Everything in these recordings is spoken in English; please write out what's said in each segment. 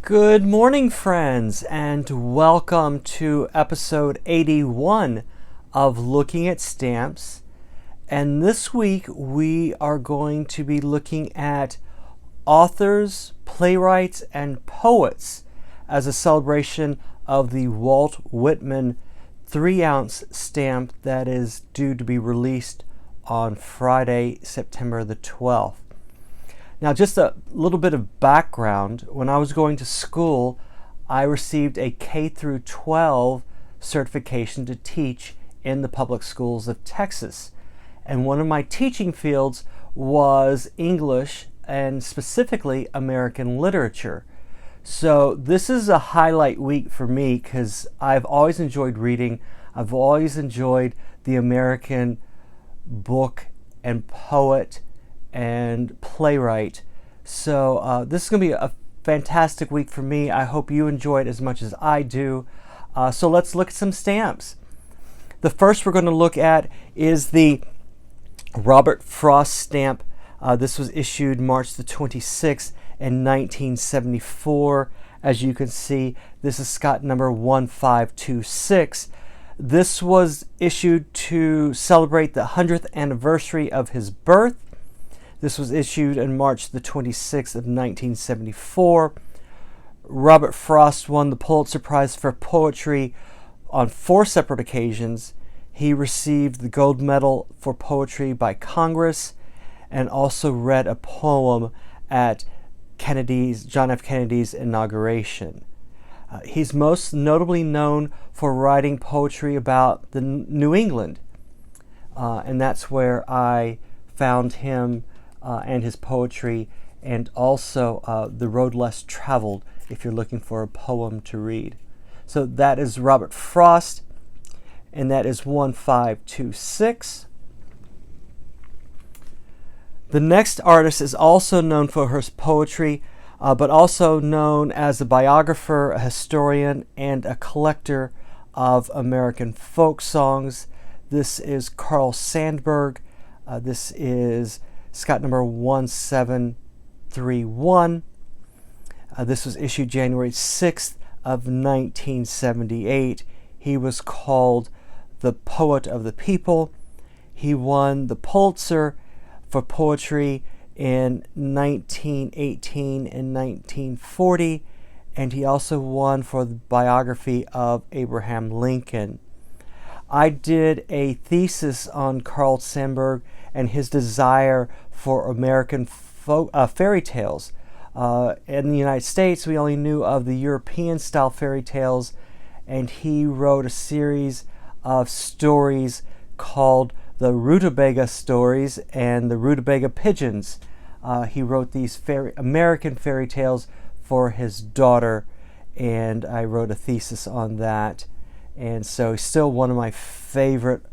Good morning, friends, and welcome to episode 81 of Looking at Stamps. And this week we are going to be looking at authors, playwrights, and poets as a celebration of the Walt Whitman 3-ounce stamp that is due to be released on Friday, September the 12th. Now, just a little bit of background. When I was going to school, I received a K through 12 certification to teach in the public schools of Texas. And one of my teaching fields was English and specifically American literature. So this is a highlight week for me because I've always enjoyed reading. I've always enjoyed the American book and poet and playwright. So this is going to be a fantastic week for me. I hope you enjoy it as much as I do. So let's look at some stamps. The first we're going to look at is the Robert Frost stamp. This was issued March the 26th in 1974. As you can see, this is Scott number 1526. This was issued to celebrate the 100th anniversary of his birth. This was issued on March the 26th of 1974. Robert Frost won the Pulitzer Prize for Poetry on 4 separate occasions. He received the gold medal for poetry by Congress and also read a poem at John F. Kennedy's inauguration. He's most notably known for writing poetry about the New England, and that's where I found him and his poetry, and also The Road Less Traveled if you're looking for a poem to read. So that is Robert Frost, and that is 1526. The next artist is also known for her poetry, but also known as a biographer, a historian, and a collector of American folk songs. This is Carl Sandburg. This is Scott number 1731. This was issued January 6th of 1978. He was called the Poet of the People. He won the Pulitzer for poetry in 1918 and 1940, and he also won for the biography of Abraham Lincoln. I did a thesis on Carl Sandburg and his desire for American fairy tales. In the United States, we only knew of the European-style fairy tales, and he wrote a series of stories called the Rutabaga Stories and the Rutabaga Pigeons. He wrote these American fairy tales for his daughter, and I wrote a thesis on that. And so he's still one of my favorite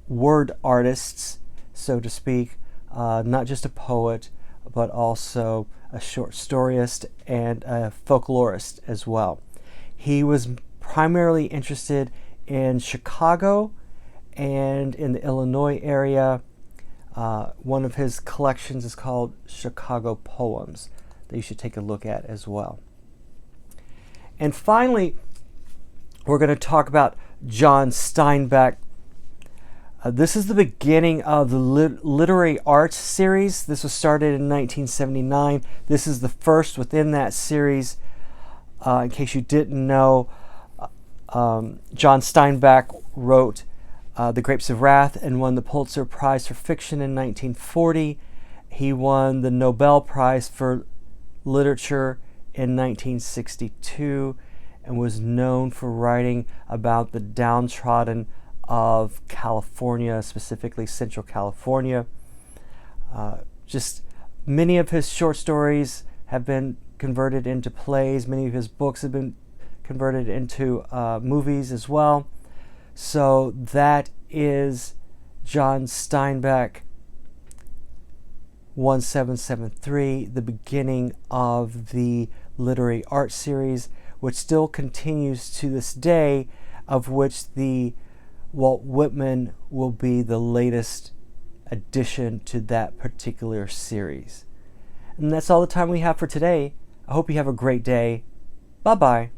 word artists, so to speak, not just a poet, but also a short storyist and a folklorist as well. He was primarily interested in Chicago and in the Illinois area. One of his collections is called Chicago Poems that you should take a look at as well. And finally, we're going to talk about John Steinbeck. This is the beginning of the literary arts series. This was started in 1979. This is the first within that series. In case you didn't know, John Steinbeck wrote The Grapes of Wrath and won the Pulitzer Prize for Fiction in 1940. He won the Nobel Prize for Literature in 1962 and was known for writing about the downtrodden of California, specifically Central California. Just many of his short stories have been converted into plays. Many of his books have been converted into movies as well. So that is John Steinbeck 1773, the beginning of the literary art series, which still continues to this day, of which the Walt Whitman will be the latest addition to that particular series. And that's all the time we have for today. I hope you have a great day. Bye bye.